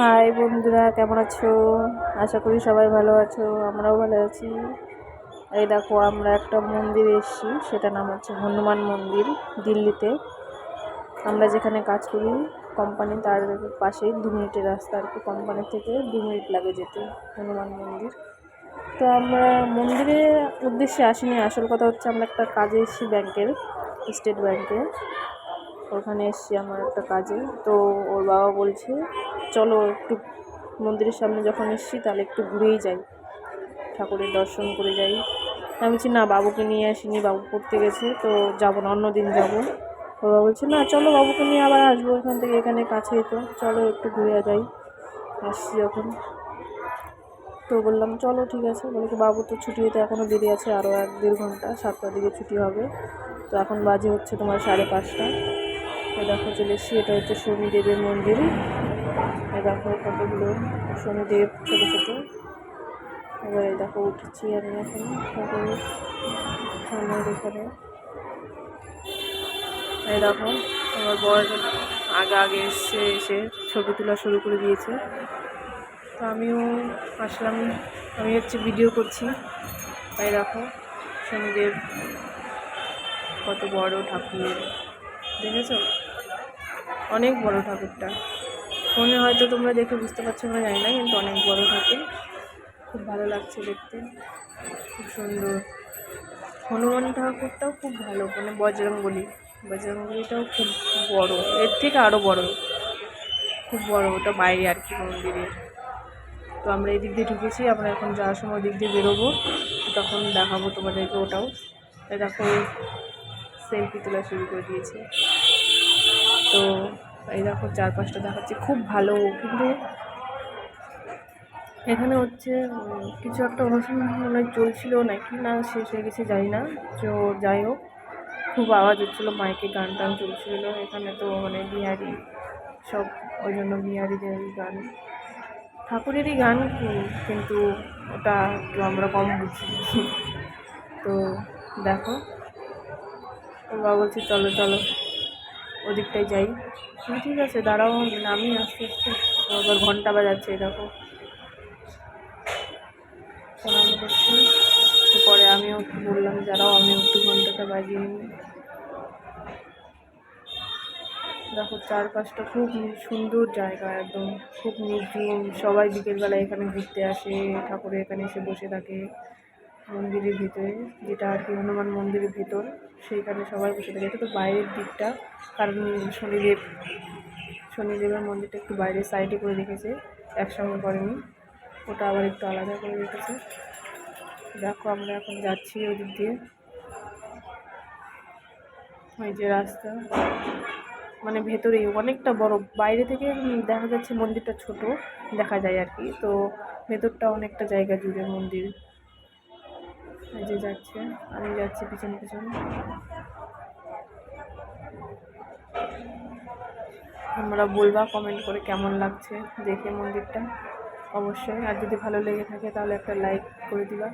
High বন্ধুরা, কেমন আছো? আশা করি সবাই ভালো আছো, আমরাও ভালো আছি। এই দেখো, আমরা একটা মন্দিরে এসেছি, সেটা নাম হচ্ছে হনুমান মন্দির, দিল্লিতে। আমরা যেখানে কাজ করি কোম্পানি, তার পাশেই 2 মিনিটের রাস্তা আর কি। কোম্পানি থেকে 2 মিনিট লাগে যেতে হনুমান মন্দির। তো আমরা মন্দিরের উদ্দেশ্যে আসিনি, আসল কথা হচ্ছে আমরা একটা কাজে এসেছি ব্যাংকের, স্টেট ব্যাংকে। ওখানে এসেছি আমার একটা কাজে। তো ওর বাবা বলছে চলো একটু মন্দিরের সামনে যখন এসেছি তাহলে একটু ঘুরেই যাই, ঠাকুরের দর্শন করে যাই। আমি বলছি না, বাবুকে নিয়ে আসিনি, বাবু পড়তে গেছে, তো যাবো না, অন্য দিন যাবো। ওর বাবা বলছে না চলো, বাবুকে নিয়ে আবার আসবো, এখান থেকে এখানে কাছেই তো, চলো একটু ঘুরে যাই। আসছি যখন, তো বললাম চলো ঠিক আছে। বলে কি বাবু তো ছুটি হতে এখনও দেরি আছে, আরও 1-1.5 ঘন্টা, 7টার দিকে ছুটি হবে। তো এখন বাজে হচ্ছে তোমার 5:30। তো দেখো চলে এসেছি, এটা হচ্ছে শনিদেবের মন্দির। দেখো কতগুলো শনিদেব ছোটো ছোটো। এবার এই দেখো উঠেছি আমি এখন ঠাকুরের সামনের এখানে। এই দেখো আমার বর আগে আগে এসে ছবি তোলা শুরু করে দিয়েছে। তো আমিও আসলাম, আমি হচ্ছে ভিডিও করছি। এই দেখো শনিদেব, কত বড় ঠাকুর, দেখেছো? অনেক বড় ঠাকুরটা, ফোনে হয়তো তোমরা দেখে বুঝতে পারছো না জানি না, কিন্তু অনেক বড় ঠাকুর, খুব ভালো লাগছে দেখতে, খুব সুন্দর। হনুমান ঠাকুরটাও খুব ভালো, মানে বজরংবলিটাও খুব বড়, এর থেকে আরও বড়, খুব বড়। ওটা বাইরে আর কি মন্দিরের। তো আমরা এই দিক দিয়ে ঢুকেছি, আমরা এখন যাওয়ার সময় দিক দিয়ে বেরোবো, তখন দেখাবো তোমাদেরকে ওটাও। দেখো সেলফি তোলা শুরু করে দিয়েছে। তো এই দেখো চারপাশটা দেখাচ্ছি, খুব ভালো। কিন্তু এখানে হচ্ছে কিছু একটা অনুষ্ঠান মনে চলছিল নাকি, না শেষ হয়ে গেছে জানি না। তো যাই হোক, খুব আওয়াজ হচ্ছিলো, মাইকে গান টান চলছিল এখানে। তো মানে বিহারি সব, ওই জন্য বিহারিদেরই গান, ঠাকুরেরই গান, কিন্তু ওটা একটু আমরা কম বুঝি। তো দেখো ওর বাবা বলছি চলো চলো ওদিকটাই যাই। ঠিক আছে দাঁড়াও, নামি আস্তে আস্তে। আবার ঘন্টা বাজাচ্ছে, দেখো প্রণাম করছি। তো পরে আমিও একটু বললাম যারাও, আমিও একটু ঘন্টাটা বাজিয়ে নিই। দেখো চারপাশটা খুব সুন্দর জায়গা, একদম খুব নির্জন। সবাই বিকেলবেলা এখানে ঘুরতে আসে, ঠাকুরের এখানে এসে বসে থাকে মন্দিরের ভিতরে, যেটা আর কি হনুমান মন্দিরের ভিতর, সেইখানে সবাই বসে থাকে। এটা তো বাইরের দিকটা, কারণ শনিদেবের মন্দিরটা একটু বাইরের সাইডে করে রেখেছে, একসঙ্গে করেনি, ওটা আবার একটু আলাদা করে রেখেছে। দেখো আমরা এখন যাচ্ছি ওদিক দিয়ে, ওই যে রাস্তা, মানে ভেতরেই অনেকটা বড়, বাইরে থেকে দেখা যাচ্ছে মন্দিরটা ছোট দেখা যায় আর কি, তো ভেতরটা অনেকটা জায়গা জুড়ে মন্দির। এই যে যাচ্ছে, আমি যাচ্ছি পিছন পিছন। তোমরা বলবা কমেন্ট করে কেমন লাগছে দেখে মন্দিরটা অবশ্যই, আর যদি ভালো লেগে থাকে তাহলে একটা লাইক করে দিবা।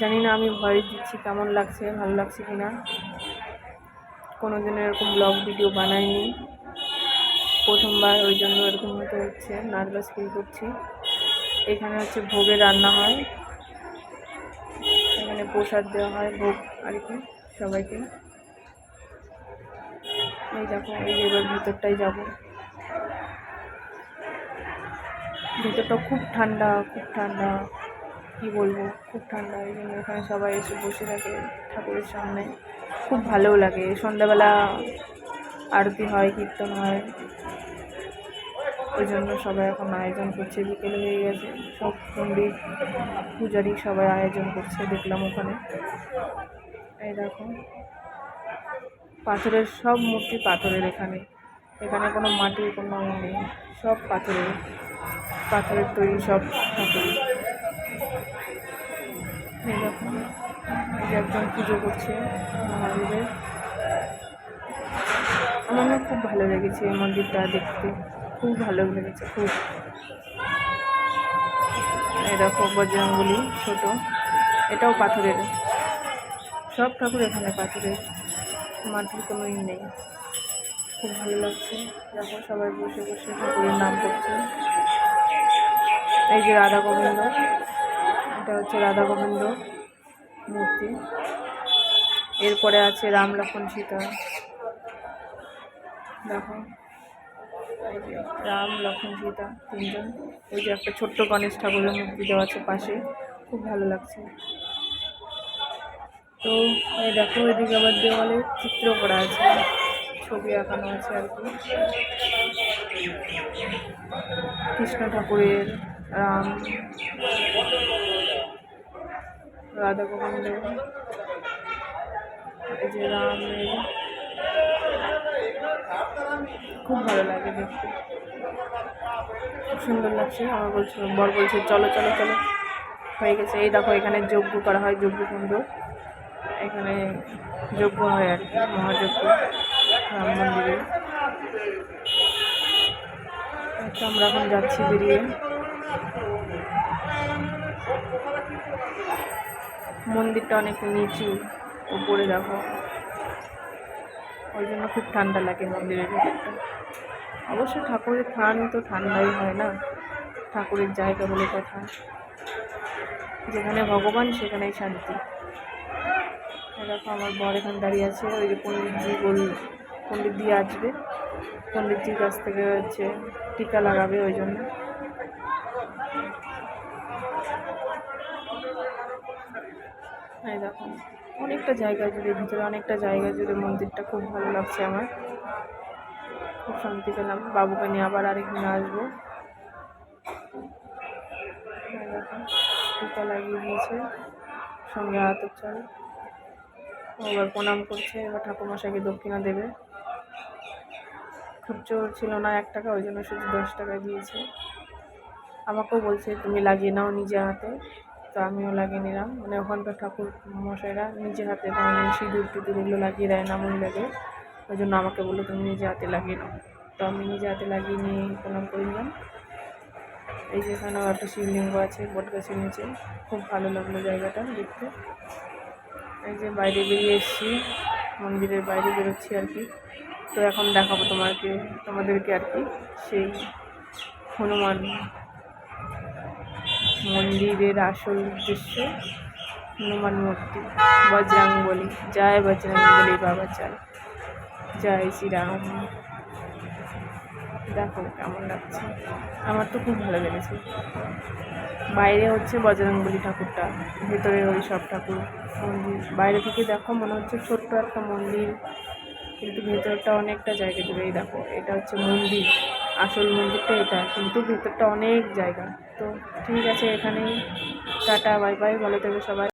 জানি না আমি ভয়েস দিচ্ছি কেমন লাগছে, ভালো লাগছে কি না, কোনোদিন এরকম ব্লগ ভিডিও বানাইনি, প্রথমবার, ওই জন্য এরকম হতে হচ্ছে, নার্ভাস ফিল করছি। এখানে হচ্ছে ভোগে রান্না হয়, এখানে প্রসাদ দেওয়া হয়, ভোগ আর কি সবাইকে। এই দেখো, এই যে এবার ভিতরটাই যাব। ভিতরটা খুব ঠান্ডা, খুব ঠান্ডা, কি বলবো, খুব ঠান্ডা। এই জন্য এখানে সবাই এসে বসে থাকে ঠাকুরের সামনে, খুব ভালোও লাগে। সন্ধ্যাবেলা আরতি হয়, কীর্তন হয়, ওই জন্য সবাই এখন আয়োজন করছে, বিকেল হয়ে গেছে, সব পণ্ডিত পূজারি সবাই আয়োজন করছে, দেখলাম ওখানে। এই দেখো পাথরের সব মূর্তি, পাথরের, এখানে কোনো মাটির কোনো নেই, সব পাথরের তৈরি সব ঠাকুর। এই দেখো এই যে একজন পুজো করছে মহাদেবের। আমার খুব ভালো লেগেছে এই মন্দিরটা দেখতে, খুব ভালো লেগেছে খুব। এই দেখো বজরংবলী ছোট, এটাও পাথরের, সব ঠাকুর এখানে পাথরের, মাটির কোনো নেই। খুব ভালো লাগছে। দেখো সবাই বসে বসে ঠাকুরের নাম করছে। এই যে রাধা গোবিন্দ, এটা হচ্ছে রাধা গোবিন্দ মূর্তি। এরপরে আছে রাম লক্ষ্মণ সীতা। দেখো এই যে রাম লক্ষ্মণ সীতা তিনজন। ওই যে একটা ছোট্ট গণেশ ঠাকুরের মূর্তি দেওয়া আছে পাশে, খুব ভালো লাগছে। তো এই দেখো এদিকে আবার দেওয়ালে চিত্র করা আছে, ছবি আঁকানো আছে আর কি, কৃষ্ণ ঠাকুরের, রাম, রাধা গোবিন্দ, এই যে রামের, খুব ভালো লাগে দেখতে, খুব সুন্দর লাগছে। আমার বলছে বর বলছে চলো চলো চলো, হয়ে গেছে। এই দেখো এখানে যজ্ঞ করা হয়, যজ্ঞকুণ্ড, এখানে যজ্ঞ হয় আর কি, মহাযজ্ঞ রাম মন্দিরে। তো আমরা এখন যাচ্ছি বেরিয়ে। মন্দিরটা অনেক নিচু, উপরে দেখো, ওই জন্য খুব ঠান্ডা লাগে মন্দিরের ভেতরটা। অবশ্য ঠাকুরের থান তো ঠান্ডাই হয় না, ঠাকুরের জায়গা বলে কথা, যেখানে ভগবান সেখানেই শান্তি। দেখো আমার বর এখানে দাঁড়িয়ে আছে, ওই যে পণ্ডিতজি আসবে, পণ্ডিতজির কাছ থেকে হচ্ছে টিকা লাগাবে, ওই জন্য। এই দেখো অনেকটা জায়গা জুড়ে, ভিতরে অনেকটা জায়গা জুড়ে মন্দিরটা, খুব ভালো লাগছে আমার, খুব শান্তি পেলাম। বাবুকে নিয়ে আবার আরেকদিন আসবো। দেখো টিকা লাগিয়ে দিয়েছে, সঙ্গে আতপ চাল, এবার প্রণাম করছে। এবার ঠাকুরমশাইকে দক্ষিণা দেবে। খুচরো ছিল না 1 টাকা, ওই জন্য শুধু 10 টাকা দিয়েছে। আমাকেও বলছে তুমি লাগিয়ে নাও নিজে হাতে, তো আমিও লাগিয়ে নিলাম। মানে ওখানকার ঠাকুর মশাইরা নিজে হাতে সিঁদুর টিঁদুর এগুলো লাগিয়ে দেয় না মহিলাদের, ওই জন্য আমাকে বললো তুমি নিজে হাতে লাগিয়ে নাও। তো আমি নিজে হাতে লাগিয়ে নিয়ে প্রণাম করে নিলাম। এই যে এখানেও একটা শিবলিঙ্গ আছে বটগাছের নিচে, খুব ভালো লাগলো জায়গাটা দেখতে। এই যে বাইরে বেরিয়ে এসেছি, মন্দিরের বাইরে বেরোচ্ছি আর কি। তো এখন দেখাবো তোমাদেরকে আর কি সেই হনুমান মন্দিরের আসল উদ্দেশ্য, হনুমান মূর্তি। বজরংবলী, জয় বজরংবলী বাবা, জয় শ্রীরাম। দেখো কেমন লাগছে, আমার তো খুব ভালো লেগেছে। বাইরে হচ্ছে বজরংবলী ঠাকুরটা, ভেতরে ওই সব ঠাকুর মন্দির। বাইরে থেকে দেখো মনে হচ্ছে ছোট্ট একটা মন্দির, কিন্তু ভেতরটা অনেকটা জায়গা জুড়ে। এই দেখো এটা হচ্ছে মন্দির, আসল মন্দিরটা এটা, কিন্তু ভেতরটা অনেক জায়গা। তো ঠিক আছে, এখানেই টাটা বাই বাই, ভালো থেকো সবাই।